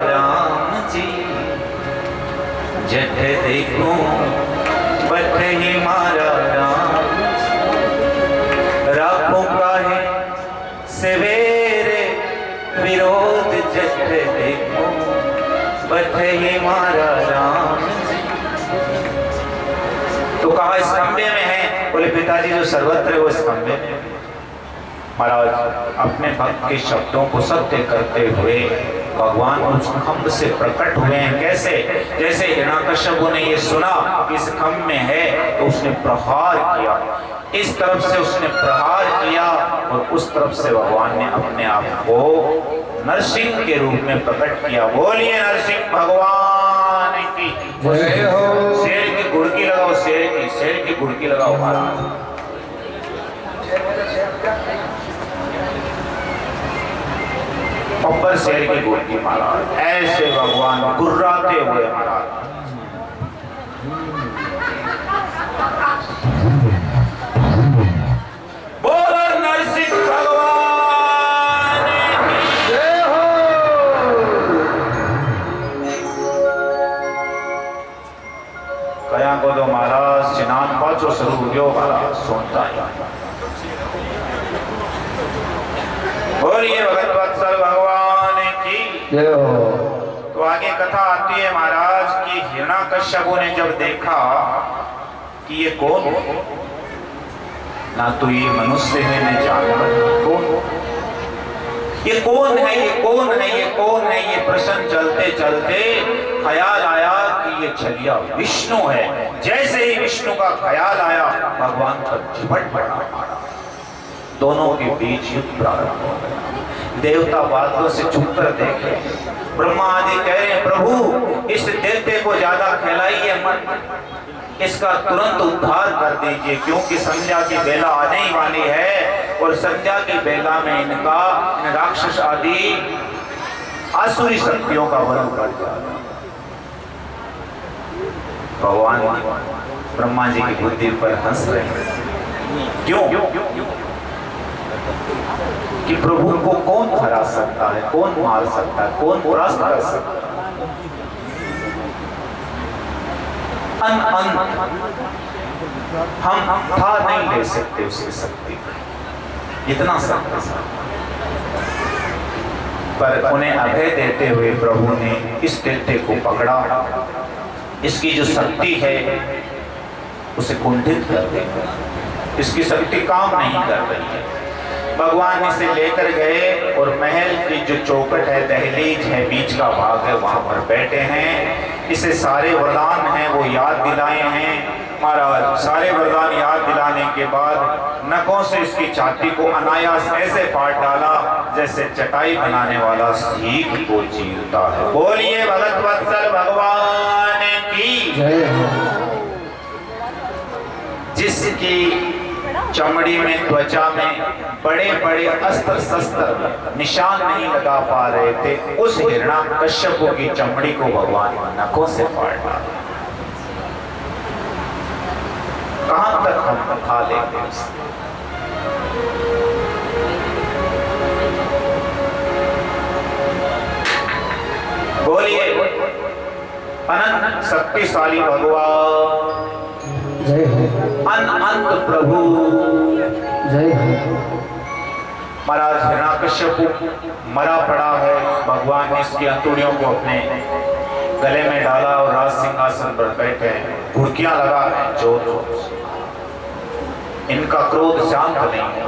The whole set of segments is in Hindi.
राम जी जठ देखो बठ ही मारा राम राखो काहे सवेरे विरोध जठ देखो बठ ही मारा राम जी। तो कहा इस खंबे में है, बोले पिताजी जो सर्वत्र है वो इस खंबे में। महाराज अपने भक्त के शब्दों को सत्य करते हुए भगवान उस खंभ से प्रकट हुए हैं। कैसे? जैसे हिरण्यकश्यप ने ये सुना इस खंभ में है तो उसने प्रहार किया, इस तरफ से उसने प्रहार किया और उस तरफ से भगवान ने अपने आप को नरसिंह के रूप में प्रकट किया। बोलिए नरसिंह भगवान की जय हो। शेर की गुड़की लगाओ, शेर की गुड़की लगाओ महाराज। पब्बर शेर की गुड़की महाराज, ऐसे भगवान गुर्राते हुए महाराज। बोलो नरसिंह भगवान की जय हो। कया को दो महाराज स्नान पाचो शुरू हो गयो महाराज सोचता है। बोलिए भगत वत्सल भगवान की जय हो। तो आगे कथा आती है महाराज कि हिरण्यकश्यप ने जब देखा कि ये कौन, ना तो ये मनुष्य है न जानवर, कौन ये कौन है, ये कौन है, ये कौन है, ये प्रश्न चलते चलते ख्याल आया कि ये छलिया विष्णु है। जैसे ही विष्णु का ख्याल आया भगवान का झपट पड़ा, दोनों के बीच युद्ध प्रारंभ हो गया। देवता बादलों से चुपकर देखे, ब्रह्मा आदि कह रहे हैं प्रभु इस देवते को ज्यादा खिलाइए मत, इसका तुरंत उद्धार कर दीजिए क्योंकि संध्या की बेला आने ही वाली है और संध्या की बेला में इनका इन राक्षस आदि आसुरी शक्तियों का वध कर जाएगा। भगवान ब्रह्मा जी की बुद्धि पर हंस रहे हैं। क्यों? कि प्रभु को कौन हरा सकता है, कौन मार सकता है, कौन परास्त कर सकता है। हम था नहीं ले सकते उसकी शक्ति, इतना शक्तिशाली। पर उन्हें अभय देते हुए प्रभु ने इस दैत्य को पकड़ा, इसकी जो शक्ति है उसे कुंठित कर देगा, इसकी शक्ति काम नहीं कर रही है। भगवान इसे लेकर गए और महल की जो चौखट है, दहलीज है, बीच का भाग है, वहां पर बैठे हैं। इसे सारे वरदान हैं वो याद दिलाए हैं महाराज। सारे वरदान याद दिलाने के बाद नखों से इसकी छाती को अनायास ऐसे फाड़ डाला जैसे चटाई बनाने वाला सीख को चीरता है। बोलिए भगत वत्सल भगवान की जय हो। जिसकी चमड़ी में, त्वचा में बड़े बड़े अस्त्र शस्त्र निशान नहीं लगा पा रहे थे, उस हिरण्यकश्यप की चमड़ी को भगवान नखों से फाड़ डाला। कहां तक हम कथा लेंगे? बोलिए अनंत शक्तिशाली भगवान जय हो। अनंत प्रभु जय हो। महाराज हिरण्यकश्यप मरा पड़ा है, भगवान ने इसकी अंतुड़ियों को अपने गले में डाला और राज सिंहासन पर बैठे घुड़कियां लगा है जोर जोर से। इनका क्रोध शांत नहीं है।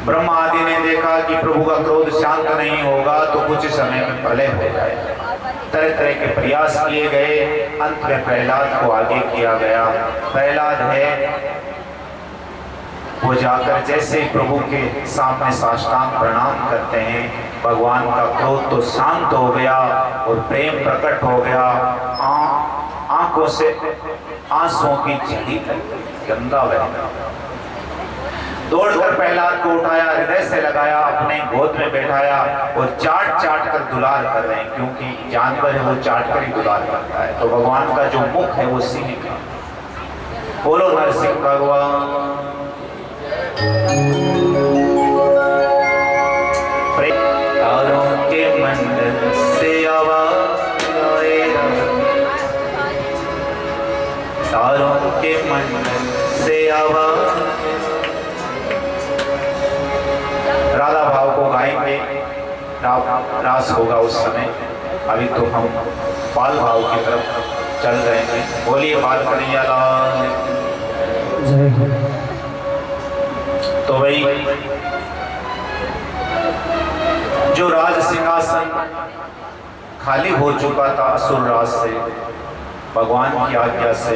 ब्रह्मा आदि ने देखा कि प्रभु का क्रोध शांत नहीं होगा तो कुछ समय में प्रलय हो जाएगा। तरह तरह के प्रयास किए गए, अंत में प्रहलाद को आगे किया गया। प्रहलाद है वो जाकर जैसे प्रभु के सामने साष्टांग प्रणाम करते हैं, भगवान का क्रोध तो शांत हो गया और प्रेम प्रकट हो गया। आंखों से आंसुओं की झड़ी गंगा बह गई। दौड़कर प्रहलाद को उठाया, हृदय से लगाया, अपने गोद में बैठाया और चाट चाट कर दुलार कर रहे हैं क्योंकि जानवर है वो चाट कर ही दुलार करता है। तो भगवान का जो मुख है वो सिंह का। बोलो नरसिंह भगवान। तारों के मंडल रास होगा उस समय। अभी तो हम बाल भाव की तरफ चल रहे हैं। बोलिए बाल कन्हैया लाल। तो भाई जो राज सिंहासन खाली हो चुका था असुर राज से, भगवान की आज्ञा से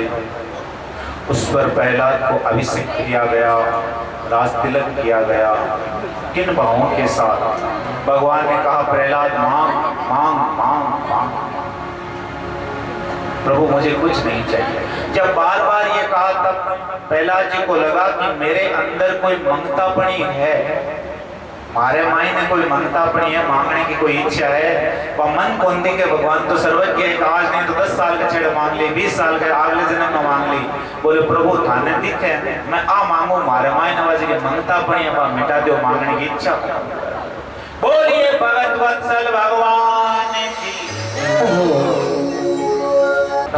उस पर प्रहलाद को अभिषेक किया गया, राज तिलक किया गया। किन भावों के साथ? भगवान ने कहा प्रहलाद मांग मांग मांग मांग, प्रभु मुझे कुछ नहीं चाहिए। जब बार बार ये कहा तब प्रहलाद जी को लगा कि मेरे अंदर कोई मंगतापणी है, हमारे माई ने कोई मंगतापणी है, मांगने की कोई इच्छा है। वह मन कौंदी के भगवान तो सर्वज्ञ है, आज नहीं तो 10 साल का छेड़ मांग ली, 20 साल का अगले जन्म में मांग ली। बोले प्रभु थाने दिख है, मैं आ मांगू मारे माई नवाजी के मंगतापणी है, मिटा दो मांगने की इच्छा। बोलिए भगत वत्सल भगवान की।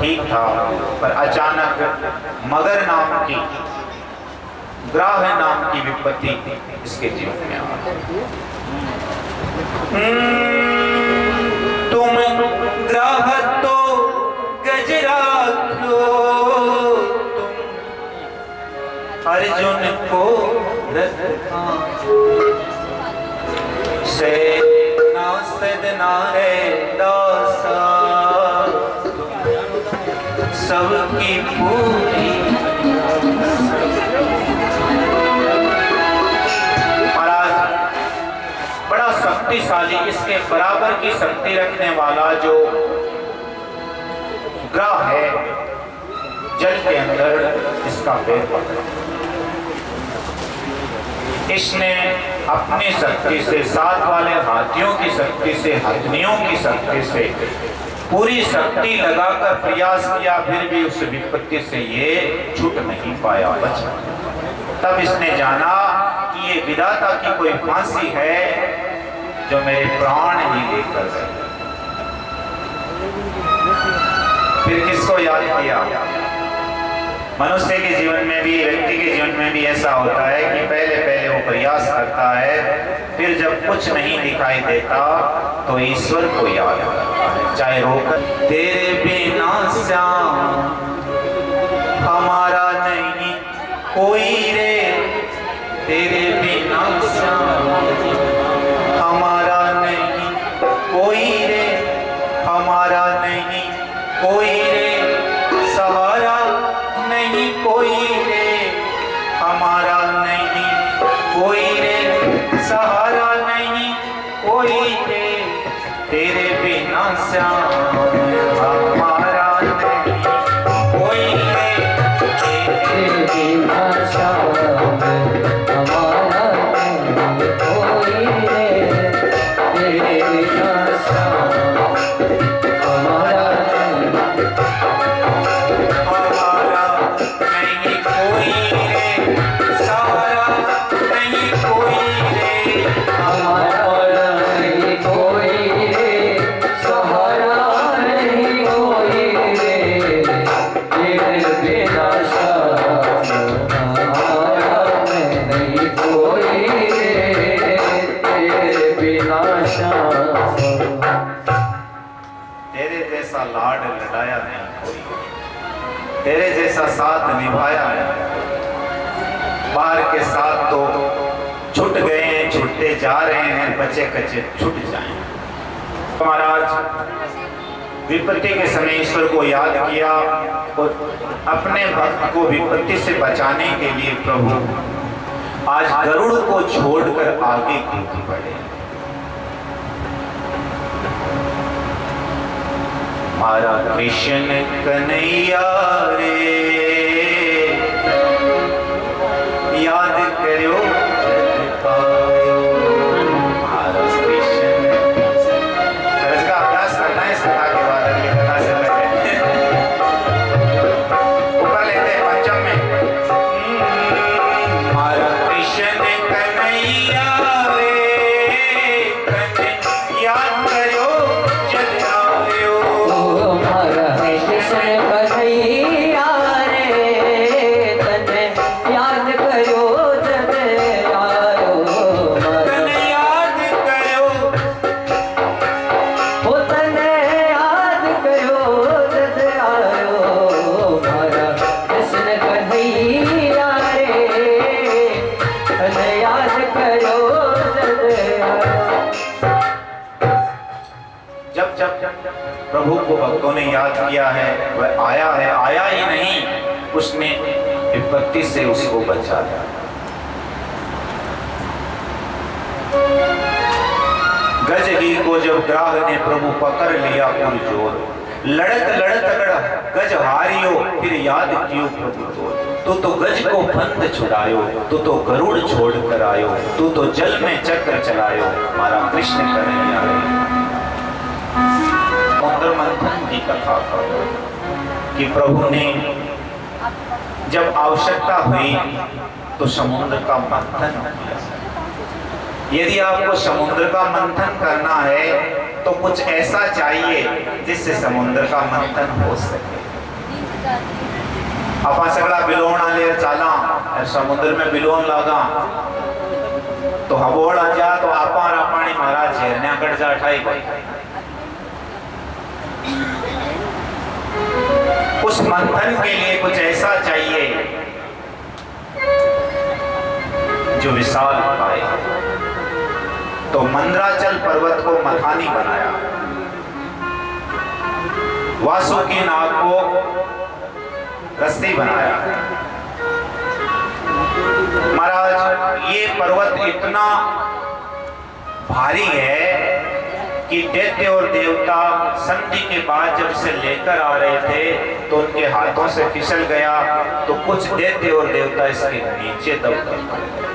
ठीक था, पर अचानक मगर नाम की, ग्राह नाम की विपत्ति इसके जीवन में आ तुम ग्राह तो गजराख्यो, तुम अर्जुन को रथ से ना सदना है दासा, सबकी पूरी शक्तिशाली, इसके बराबर की शक्ति रखने वाला जो ग्रह है जल के अंदर, इसका पैर पकड़ा। इसने अपनी शक्ति से, साथ वाले हाथियों की शक्ति से, हथनियों की शक्ति से पूरी शक्ति लगाकर प्रयास किया, फिर भी उस विपत्ति से ये छूट नहीं पाया, बचा। तब इसने जाना कि ये विधाता की कोई फांसी है जो मेरे प्राण ही लेकर गए। फिर किसको याद किया? मनुष्य के जीवन में भी, व्यक्ति के जीवन में भी ऐसा होता है कि पहले पहले वो प्रयास करता है, फिर जब कुछ नहीं दिखाई देता तो ईश्वर को याद करता है, चाहे रोकर। तेरे बिना श्याम हमारा नहीं कोई रे, तेरे बिना श्याम हमारा नहीं कोई रे, हमारा नहीं कोई रे, सहारा नहीं कोई रे, हमारा नहीं कोई रे, सहारा नहीं कोई रे, तेरे बिना श्याम हमारा नहीं कोई रे, तेरे बिना श्याम हमारा नहीं कोई रे, तेरे बिना श्याम हमारा नहीं कोई रे, सहारा नहीं कोई रे, हमारा नहीं कोई रे, सहारा नहीं कोई रे, तेरे बिना श्याम हमारा नहीं कोई रे, तेरे बिना श्याम। तेरे जैसा लाड लड़ाया नहीं कोई, तेरे जैसा साथ निभाया नहीं। बाहर के साथ तो छूट गए हैं, छूटते जा रहे हैं, बचे कच्चे छूट जाएं। महाराज विपत्ति के समय ईश्वर को याद किया और अपने भक्त को विपत्ति से बचाने के लिए प्रभु आज गरुड़ को छोड़कर आगे कूद पड़े। हमारा कृष्ण कन्हैया रे, याद करो जग पायो। हमारा कृष्ण, इसका अभ्यास करना है इस कथा के बाद, अगली कथा से पहले ऊपर लेते हैं पंचम में। हमारा कृष्ण कन्हैया रे, याद करो जग आयो। हमारा कृष्ण कन्हैया रे, तने याद करो जग आयो। तने याद करो याद करो जब जब प्रभु को भक्तों ने याद किया है वह आया है, आया ही नहीं उसने विपत्ति से उसको बचाया। गजगी को जब ग्राह ने प्रभु पकड़ लिया पुरजोर, लड़त लड़त अगड़ गज हारियो फिर याद कियो प्रभु तोर। तू तो गज को बंद छुड़ायो, तू तो गरुड़ छोड़ कर आयो, तू तो जल में चक्र चलायो, हमारा कृष्ण कन्हैया रे। समुद्र मंथन की कथा कि प्रभु ने जब आवश्यकता हुई तो समुद्र का मंथन किया। यदि आपको समुद्र का मंथन करना है तो कुछ ऐसा चाहिए जिससे समुद्र का मंथन हो सके। आपा सगड़ा बिलोण आले चाला समुद्र में बिलोन लागा तो हबोड़ आ जा तो आपा रापाणी महाराज झेरने कट जा ठाई गई। उस मंथन के लिए कुछ ऐसा चाहिए जो विशाल पाए। तो मंदराचल पर्वत को मथानी बनाया, वासुकी नाग को रस्सी बनाया। महाराज ये पर्वत इतना भारी है कि दैत्य और देवता संधि के बाद जब से लेकर आ रहे थे तो उनके हाथों से फिसल गया, तो कुछ दैत्य और देवता इसके नीचे दब गए।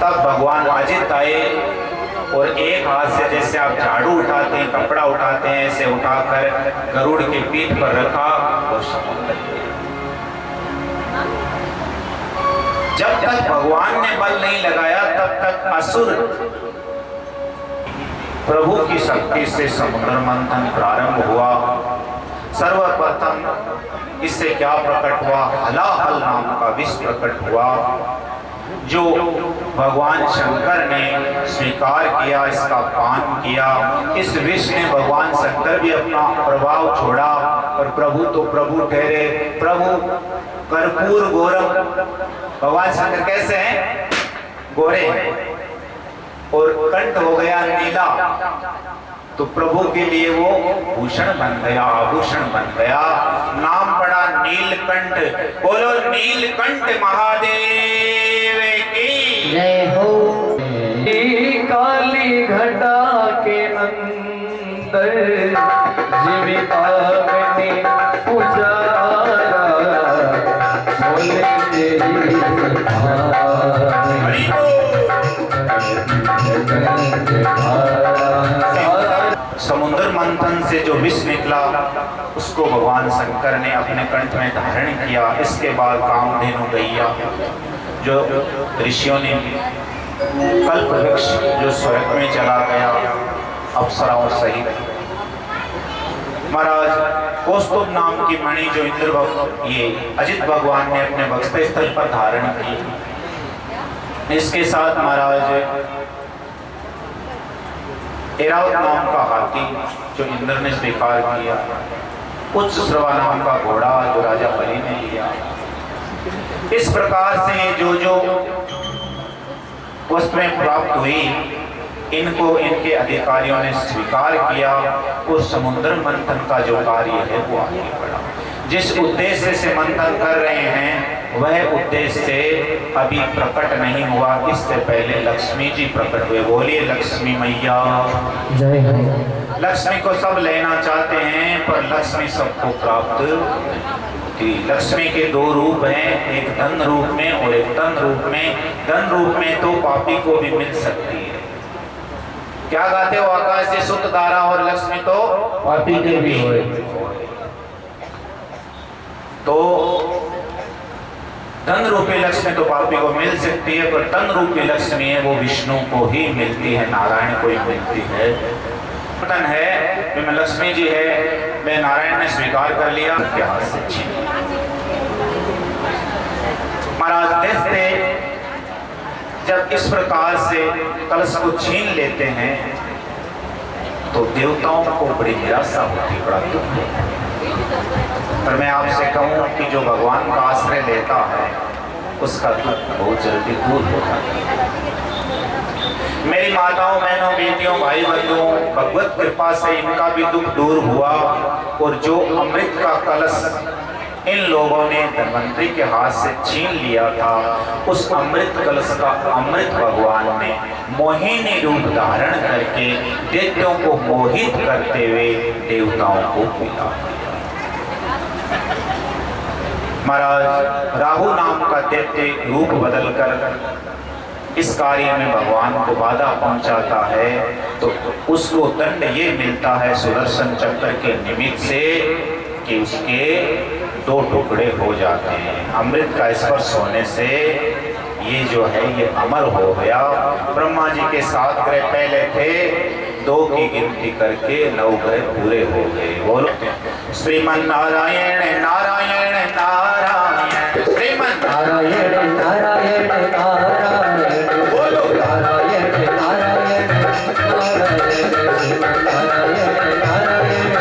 तब भगवान अजित आए और एक हाथ से जैसे आप झाड़ू उठाते हैं, कपड़ा उठाते हैं, ऐसे उठाकर गरुड़ की पीठ पर रखा और समुद्र। जब तक भगवान ने बल नहीं लगाया तब तक असुर प्रभु की शक्ति से समुद्र मंथन प्रारंभ हुआ। सर्वप्रथम इससे क्या प्रकट हुआ? हलाहल नाम का विष प्रकट हुआ जो भगवान शंकर ने स्वीकार किया, इसका पान किया। इस विष ने भगवान शंकर भी अपना प्रभाव छोड़ा और प्रभु तो प्रभु ठहरे। प्रभु कर्पूर गौरम, भगवान शंकर कैसे हैं? गोरे, और कंठ हो गया नीला, तो प्रभु के लिए वो भूषण बन गया, आभूषण बन गया। नाम पड़ा नीलकंठ। बोलो नीलकंठ महादेव की जय हो। काली घटा के अंदर जीविताग्नि उजाला, बोले तेरी समुद्र मंथन से जो विष निकला उसको भगवान शंकर ने अपने कंठ में धारण किया। इसके बाद कामधेनु गैया जो ऋषियों ने कल्प वृक्ष जो स्वर्ग में चला गया अप्सराओं सहित। महाराज कौस्तुभ नाम की मणि जो इंद्र ये अजित भगवान ने अपने वक्ष स्थल पर धारण की। इसके साथ महाराज ऐरावत नाम का हाथी जो इंद्र ने स्वीकार किया, उच्च श्रवा नाम का घोड़ा जो राजा बलि ने लिया। इस प्रकार से जो जो वस्तुएं प्राप्त हुई इनको इनके अधिकारियों ने स्वीकार किया। उस समुद्र मंथन का जो कार्य है वो आगे बढ़ा। जिस उद्देश्य से मंथन कर रहे हैं वह उद्देश्य अभी प्रकट नहीं हुआ, इससे पहले लक्ष्मी जी प्रकट हुए। बोलिए लक्ष्मी मैया जय हो। लक्ष्मी को सब लेना चाहते हैं पर लक्ष्मी सबको प्राप्त होती। लक्ष्मी के दो रूप हैं, एक धन रूप में और एक तन रूप में। धन रूप में तो पापी को भी मिल सकती है। क्या गाते हो? आकाश से सुत धारा और लक्ष्मी तो पापी के भी होए। तो धन रूपी लक्ष्मी तो पापी को मिल सकती है, पर तन रूपी लक्ष्मी है वो विष्णु को ही मिलती है, नारायण को ही मिलती है। तन है मैं लक्ष्मी जी है, मैं नारायण ने स्वीकार कर लिया, क्या हाथ से छीन। महाराज देखते जब इस प्रकार से कलश को छीन लेते हैं तो देवताओं को बड़ी निराशा होती, बड़ा दुख होता है। पर मैं आपसे कहूँ कि जो भगवान का आश्रय लेता है उसका दुख बहुत जल्दी दूर होता है। मेरी माताओं, बहनों, बेटियों, भाई बंधुओं, भगवत कृपा से इनका भी दुख दूर हुआ और जो अमृत का कलश इन लोगों ने धन्वंतरी के हाथ से छीन लिया था, उस अमृत कलश का अमृत भगवान ने मोहिनी रूप धारण करके दैत्यों को मोहित करते हुए देवताओं को पिला दिया। महाराज राहु नाम का दैत्य रूप बदलकर इस कार्य में भगवान को बाधा पहुंचाता है, तो उसको दंड ये मिलता है सुदर्शन चक्र के निमित्त से कि उसके 2 टुकड़े हो जाते हैं। अमृत का स्पर्श होने से ये जो है ये अमर हो गया। ब्रह्मा जी के 7 ग्रह पहले थे, 2 की गिनती करके 9 ग्रह पूरे हो गए। बोलो श्रीमन नारायण नारायण नारायण, श्रीमन नारायण नारायण नारायण, बोलो नारायण नारायण नारायण, श्रीमन नारायण नारायण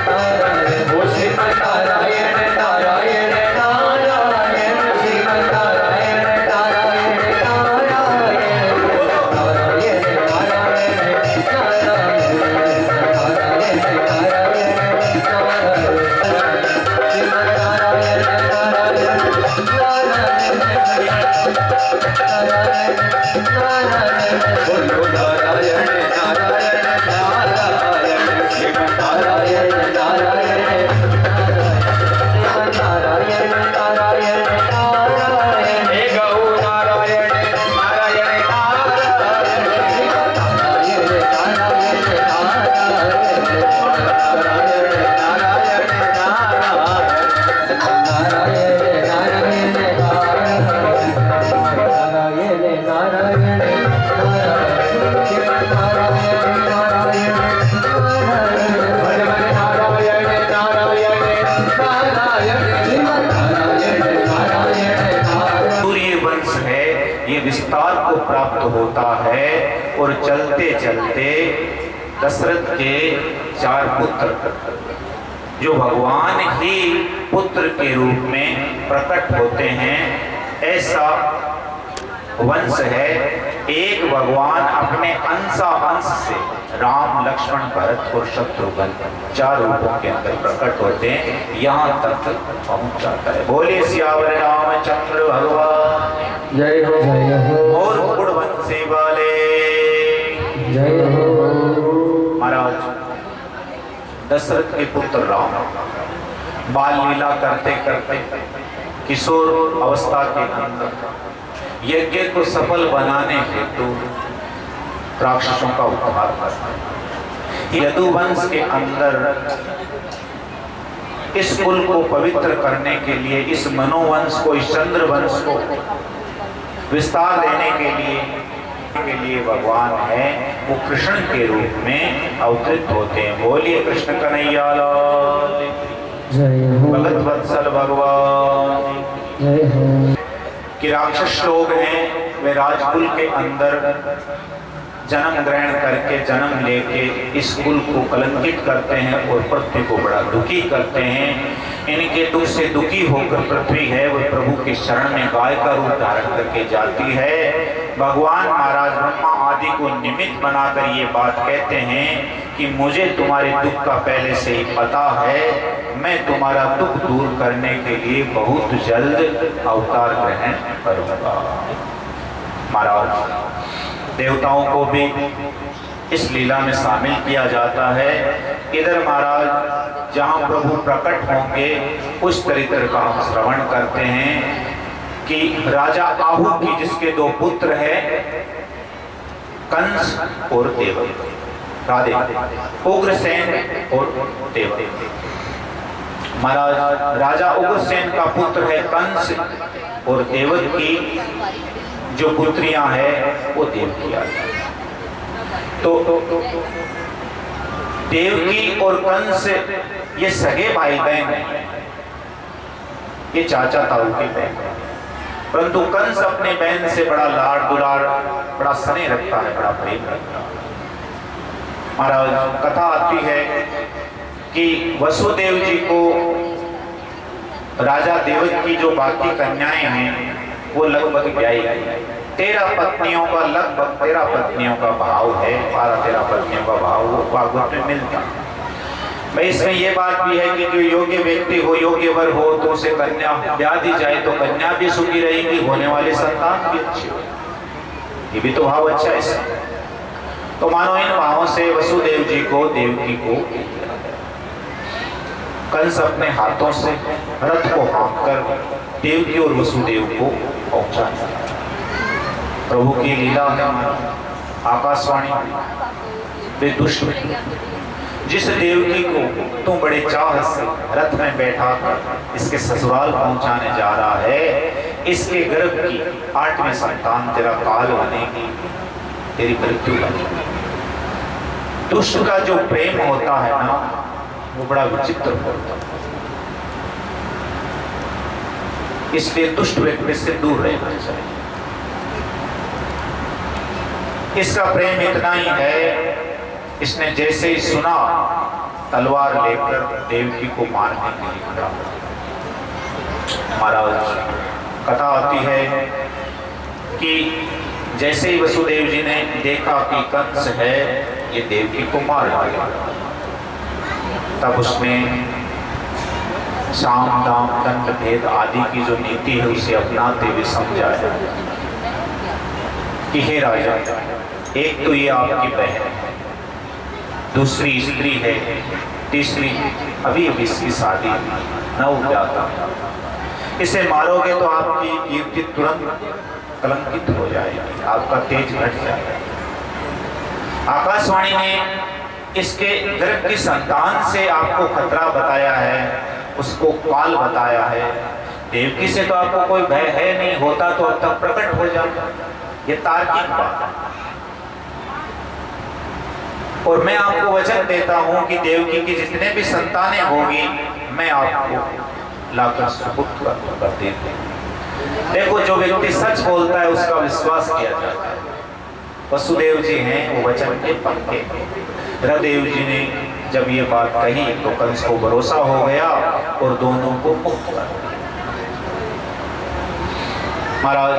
नारायण, ओ श्रीमन नारायण नारायण नारायण, श्रीमन नारायण नारायण नारायण, नारायण नारायण नारायण, नारायण नारायण नारायण, श्रीमन नारायण बोलो नारायण नारायण नारायण, श्रीमन नारायण नारायण नारायण, नारायण नारायण, हे गौ नारायण नारायण नारायण, श्रीमन नारायण नारायण नारायण, नारायण नारायण नारायण, नारायण नारायण नारायण, श्रीमन नारायण नारायण नारायण, नारायण नारायण, श्रीमन नारायण नारायण नारायण। सूर्य वंश है, ये विस्तार को प्राप्त होता है और चलते चलते दशरथ के 4 पुत्र जो भगवान ही पुत्र के रूप में प्रकट होते हैं, ऐसा वंश है। एक भगवान अपने अंशा अंश से राम, लक्ष्मण, भरत और शत्रुघ्न 4 रूपों के अंदर प्रकट होते हैं, यहाँ तक पहुंच जाता है। बोले सियावर रामचंद्र भगवान जय हो, जय हो, और मुकुट वंशी वाले जय हो। महाराज दशरथ के पुत्र राम बाल लीला करते करते किशोर अवस्था के अंदर यज्ञ को सफल बनाने हेतु राक्षसों का उपहार करते हैं। यदुवंश के अंदर इस कुल को पवित्र करने के लिए, इस मनोवंश को, इस चंद्रवंश को विस्तार देने के लिए भगवान है वो कृष्ण के रूप में अवतरित होते हैं। बोलिए कृष्ण कन्हैया लाल जय हो, भगत वत्सल भगवान जय हो। कि राक्षस लोग हैं वे राजकुल के अंदर जन्म ग्रहण करके, जन्म लेके इस कुल को कलंकित करते हैं और पृथ्वी को बड़ा दुखी करते हैं। इनके दुख से दुखी होकर पृथ्वी है वो प्रभु के शरण में गाय का रूप धारण करके जाती है। भगवान महाराज ब्रह्मा आदि को निमित्त बनाकर ये बात कहते हैं कि मुझे तुम्हारे दुख का पहले से ही पता है, मैं तुम्हारा दुख दूर करने के लिए बहुत जल्द अवतार ग्रहण करूंगा। महाराज देवताओं को भी इस लीला में शामिल किया जाता है। इधर महाराज जहाँ प्रभु प्रकट होंगे उस चरित्र का हम श्रवण करते हैं कि राजा आहू की जिसके 2 पुत्र हैं, कंस और देवक, राधे, उग्रसेन और देवक। महाराज राजा उग्रसेन का पुत्र है कंस और देवक की जो पुत्रियां हैं वो देवकियां। तो देवकी और कंस ये सगे भाई बहन हैं, ये चाचा ताऊ के बहन हैं, परंतु कंस अपने बहन से बड़ा लाड़ दुलार, बड़ा स्नेह रखता है, बड़ा प्रेम रखता है। महाराज कथा आती है कि वसुदेव जी को राजा देवक की जो बाकी कन्याएं हैं वो लगभग ब्याही गई। 13 पत्नियों का लगभग 13 पत्नियों का भाव है, 12-13 पत्नियों का भाव वो भागवत में मिलता है। भाई इसमें ये बात भी है कि जो योग्य व्यक्ति हो, योग्य वर हो, तो उसे कन्या ब्याह दी जाए तो कन्या भी सुखी रहेगी, होने वाली संतान भी अच्छी होगी। ये भी तो भाव अच्छा है इसमें। तो मानो इन भावों से वसुदेव जी को, देवकी को कंस अपने हाथों से रथ को हाँककर देवकी और वसुदेव को पहुंचा। प्रभु की लीला है, आकाशवाणी वे दुष्ट जिस देवकी को तू बड़े चाह से रथ में बैठा कर इसके ससुराल पहुंचाने जा रहा है, इसके गर्भ की 8वें संतान तेरा काल बनेगी, तेरी मृत्यु बनेगी। दुष्ट का जो प्रेम होता है ना, वो बड़ा विचित्र होता है। इसलिए दुष्ट व्यक्ति से दूर रहना चाहिए। इसका प्रेम इतना ही है, इसने जैसे ही सुना तलवार लेकर देवकी को मारने के लिए खड़ा। महाराज कथा आती है कि जैसे ही वसुदेव जी ने देखा कि कंस है ये देवकी को मार डालेगा, तब उसने साम दाम दंड भेद आदि की जो नीति है उसे अपनाते हुए समझाया कि हे राजा, एक तो ये आपकी बहन है, दूसरी स्त्री है, तीसरी अभी अभी इसकी शादी न हो जाता, इसे मारोगे तो आपकी कीर्ति तुरंत कलंकित हो जाएगी, आपका तेज घट जाएगा। आकाशवाणी ने इसके गर्भ की संतान से आपको खतरा बताया है, उसको काल बताया है। देवकी से तो आपको कोई भय है नहीं, होता तो अब तक प्रकट हो जाता। ये तार्किक बात है। और मैं आपको वचन देता हूं कि देवकी की जितने भी संतानें होगी मैं आपको लाकर सुपुत्र कर देता हूं। देखो, जो व्यक्ति सच बोलता है उसका विश्वास किया जाता है। वसुदेव जी हैं वो वचन के पक्के। रदेव जी ने जब ये बात कही तो कंस को भरोसा हो गया और दोनों को मुक्त कर दिया। महाराज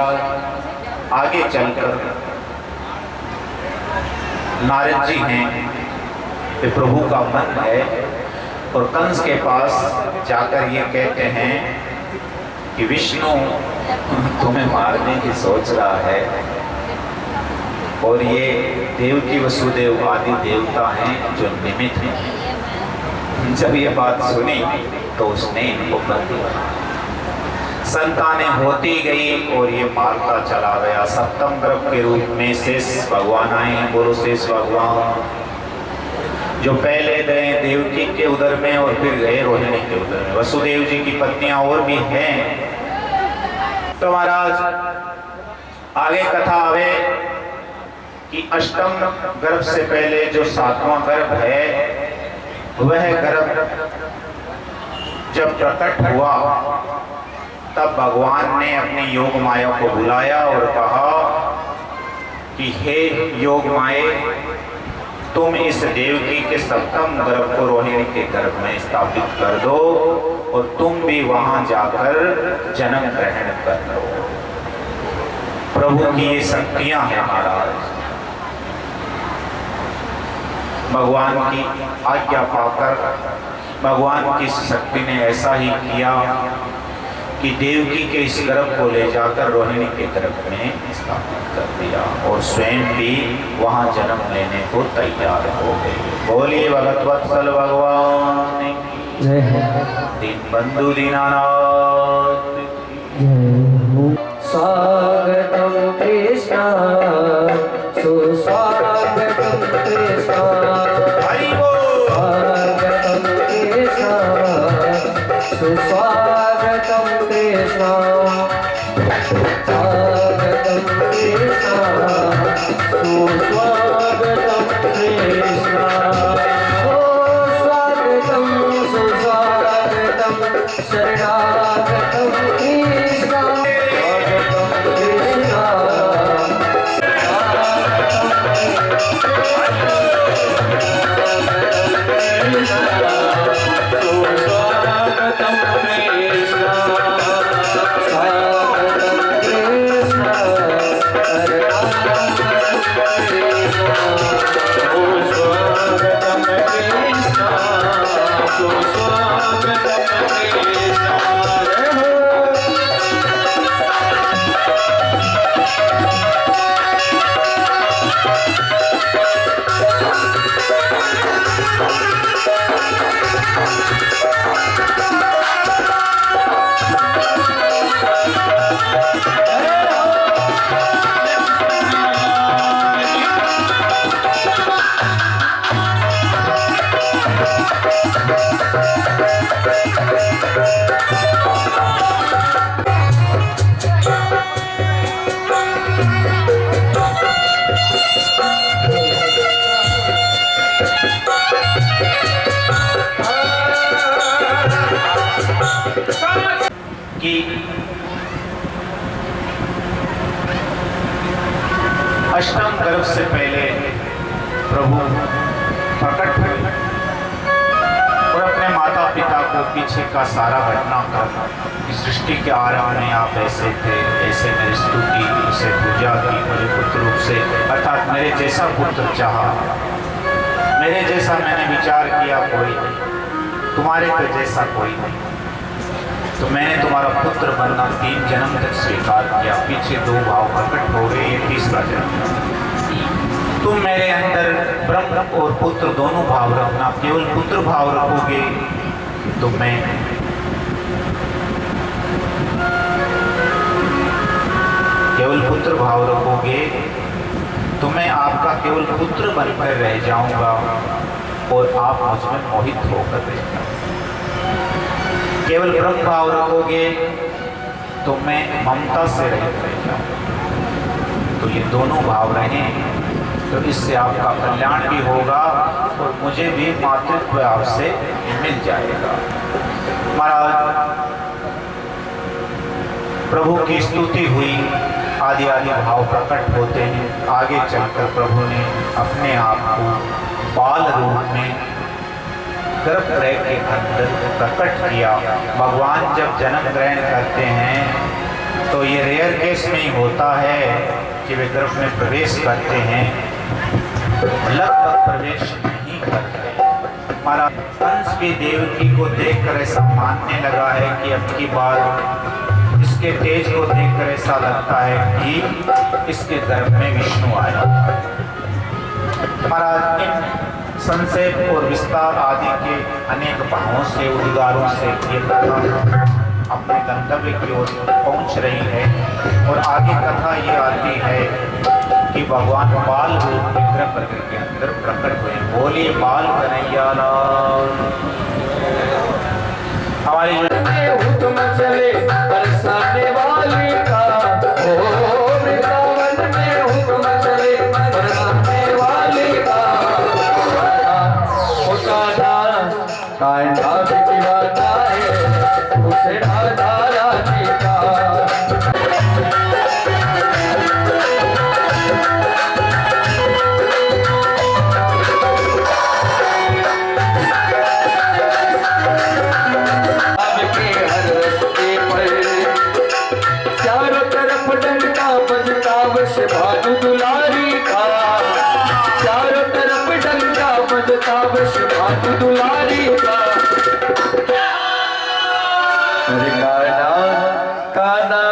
आगे चलकर नारद जी हैं, ये प्रभु का मन है और कंस के पास जाकर ये कहते हैं कि विष्णु तुम्हें मारने की सोच रहा है और ये देवकी वसुदेव आदि देवता हैं जो निमित्त हैं। जब ये बात सुनी तो उसने इनको कर दिया। संतानें होती गई और ये मारता चला गया। सप्तम गर्भ के रूप में शेष भगवान आए, बोलो शेष भगवान, जो पहले गए देवकी के उदर में और फिर गए रोहिणी के उदर में। वसुदेव जी की पत्नियां और भी हैं। तो महाराज आगे कथा आवे कि अष्टम गर्भ से पहले जो 7वां गर्भ है, वह गर्भ जब प्रकट हुआ तब भगवान ने अपनी योग माया को बुलाया और कहा कि हे योग माए, तुम इस देवकी के सप्तम गर्भ को रोहिणी के गर्भ में स्थापित कर दो और तुम भी वहां जाकर जन्म ग्रहण कर लो। प्रभु की ये शक्तियां हैं महाराज। भगवान की आज्ञा पाकर भगवान की शक्ति ने ऐसा ही किया कि देवकी के इस गर्भ को ले जाकर रोहिणी के गर्भ में स्थापित कर दिया और स्वयं भी वहां जन्म लेने को तैयार हो गए। बोलिए भगवत्वत्सल भगवान की जय हो। दीन बंधु दीनानाथ स्वागतम कृष्ण सुस्वागतम कृष्ण, हरि बोल। स्वागतम कृष्ण सुस्वागतम कृष्ण, स्वागतम कृष्ण सुस्वागतम कृष्ण, ओ स्वागतम सुस्वागतम शरणागतम कृष्ण। उससे पहले प्रभु प्रकट हुए और अपने माता पिता को पीछे का सारा घटनाक्रम कि सृष्टि के आरंभ में आप ऐसे थे, ऐसे मेरी स्तुति, ऐसे पूजा की, मुझे पुत्र रूप से अर्थात मेरे जैसा पुत्र चाहा, मेरे जैसा मैंने विचार किया कोई नहीं, तुम्हारे तो जैसा कोई नहीं, तो मैंने तुम्हारा पुत्र बनना 3 जन्म तक स्वीकार किया। पीछे 2 भाव प्रकट हो गए, ये तीसरा जन्म। तुम मेरे अंदर ब्रह्म और पुत्र दोनों भाव रखना, केवल पुत्र भाव रखोगे तो मैं केवल पुत्र भाव रखोगे तो मैं आपका केवल पुत्र बनकर रह जाऊंगा और आप मुझ में मोहित होकर रह जाओगे। केवल ब्रह्म भाव रखोगे तो मैं ममता से रहित रह जाऊंगा। तो ये दोनों भाव रहें तो इससे आपका कल्याण भी होगा और मुझे भी मातृत्व आपसे मिल जाएगा। महाराज प्रभु की स्तुति हुई, आदि आदि भाव प्रकट होते हैं। आगे चलकर प्रभु ने अपने आप को बाल रूप में गर्भगृह के अंदर प्रकट किया। भगवान जब जन्म ग्रहण करते हैं तो ये रेयर केस में ही होता है कि वे गर्भ में प्रवेश करते हैं, लगभग प्रवेश नहीं करते। हमारा कंस भी देवकी को देखकर ऐसा मानने लगा है कि अब की बार इसके तेज को देखकर ऐसा लगता है कि इसके गर्भ में विष्णु आया। महाराज इन संक्षेप और विस्तार आदि के अनेक भावों से, उद्गारों से ये कथा अपने गंतव्य की ओर पहुंच रही है। और आगे कथा ये आती है कि भगवान बाल रूप में गर्भगृह के अंदर प्रकट हुए। बोलिए बाल कन्हैया लाल। हमारी हुक्म चले बरसाने वाली का, ओ वृंदावन में हुक्म चले बरसाने वाली का। ओ कान्हा भी दीवाना है उसे राधा रानी का। भानु दुलारी का, चारों तरफ डंका बजता बस भानु दुलारी का। अरे काना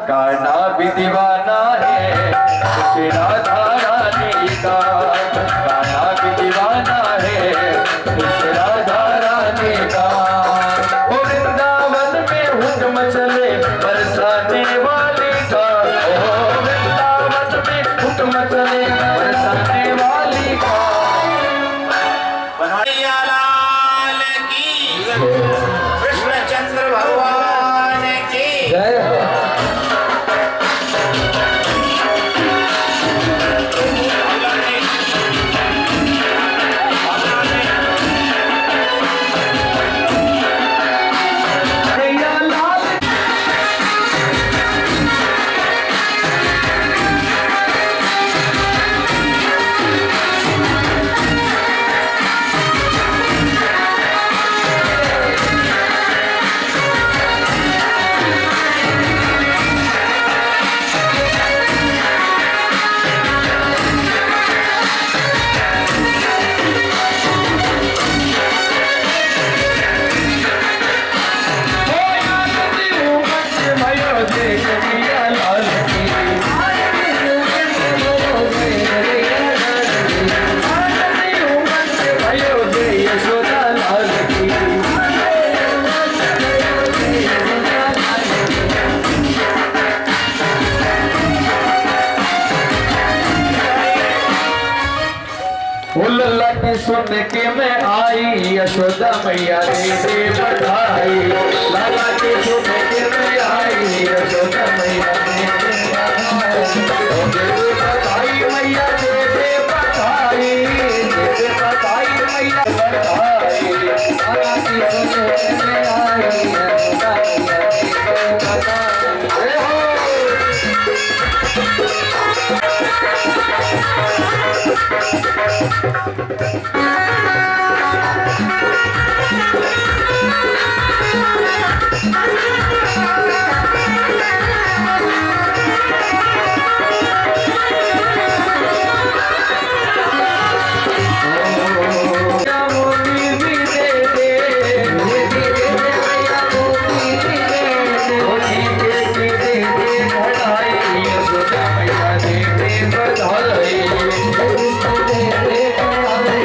काना भी दीवाना है उसे राधा रानी का। काना भी दीवाना है उसे राधा रानी का। ओ वृंदावन में हुक्म चले बरसाने वाली का। चले बरसाने वाली का। कन्हैया लाल की, कृष्णचंद्र भगवान की जय हो। लल्ला की सुन के मैं आई यशोदा मैया दे बधाई। लाला की सुन के मैं आई यशोदा मैया दे बधाई। मैया दे बधाई, दे बधाई मैया बधाई। लाला की सुन के मैं आई यशोदा मैया दे बधाई। बधाई कृष्ण दे दे बधाई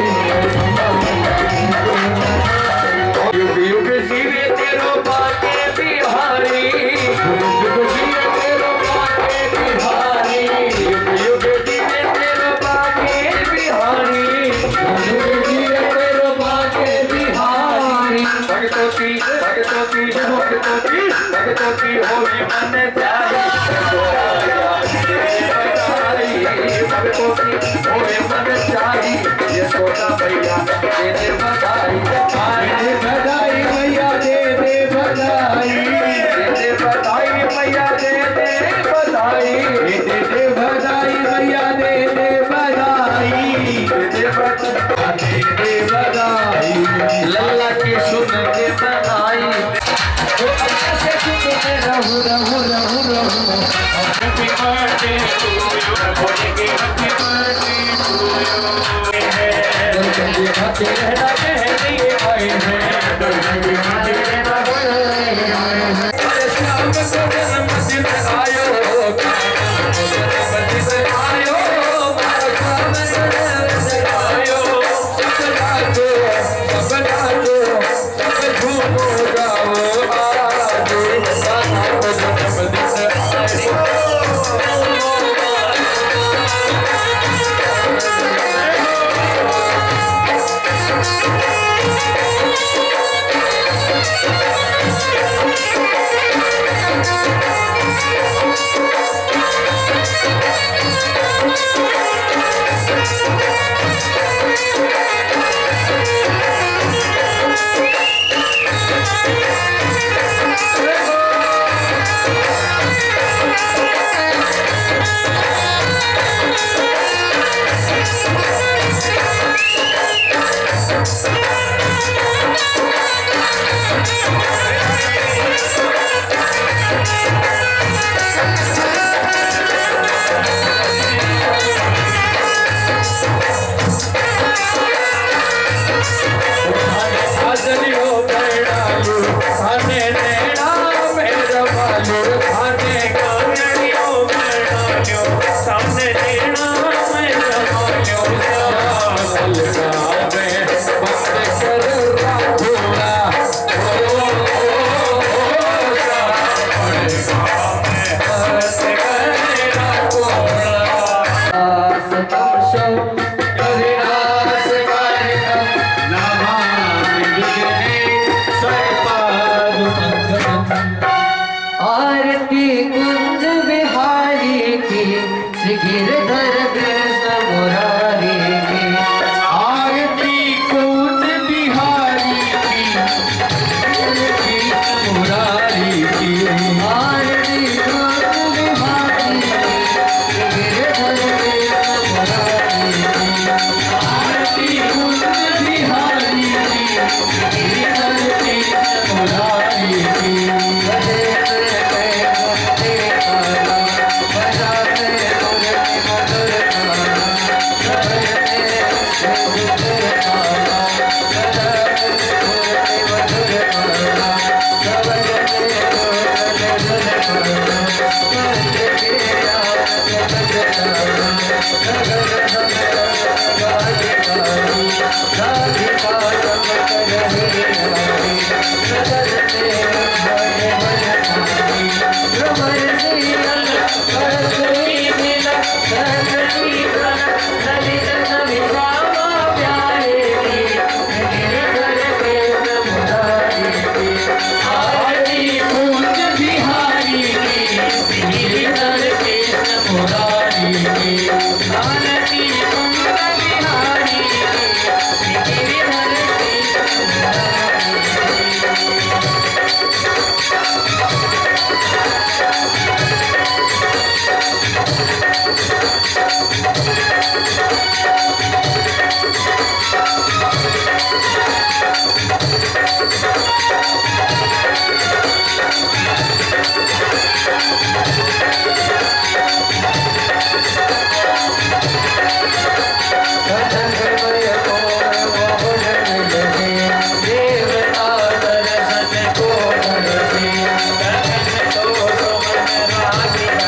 युग युग जीवे तेरो बाटे बिहारी युग युग जीवे तेरो बाटे बिहारी युग युग जीवे तेरो बाटे बिहारी युग युग जीवे तेरो बाटे बिहारी भगतों की होवे मन जाई भगतों की होवे मन जाई यशोदा भैया दे दे बधाई बधाई मैया दे दे बधाई मैया दे दे बधाई मैया दे दे बधाई दे बधाई लल्ला की सुन के बनाई से सुन के रहू रहू रहू रहू हैप्पी बर्थडे टू यू बोलेंगे हैप्पी बर्थडे टू यू है दिल के हाथे रहना कहने आए हैं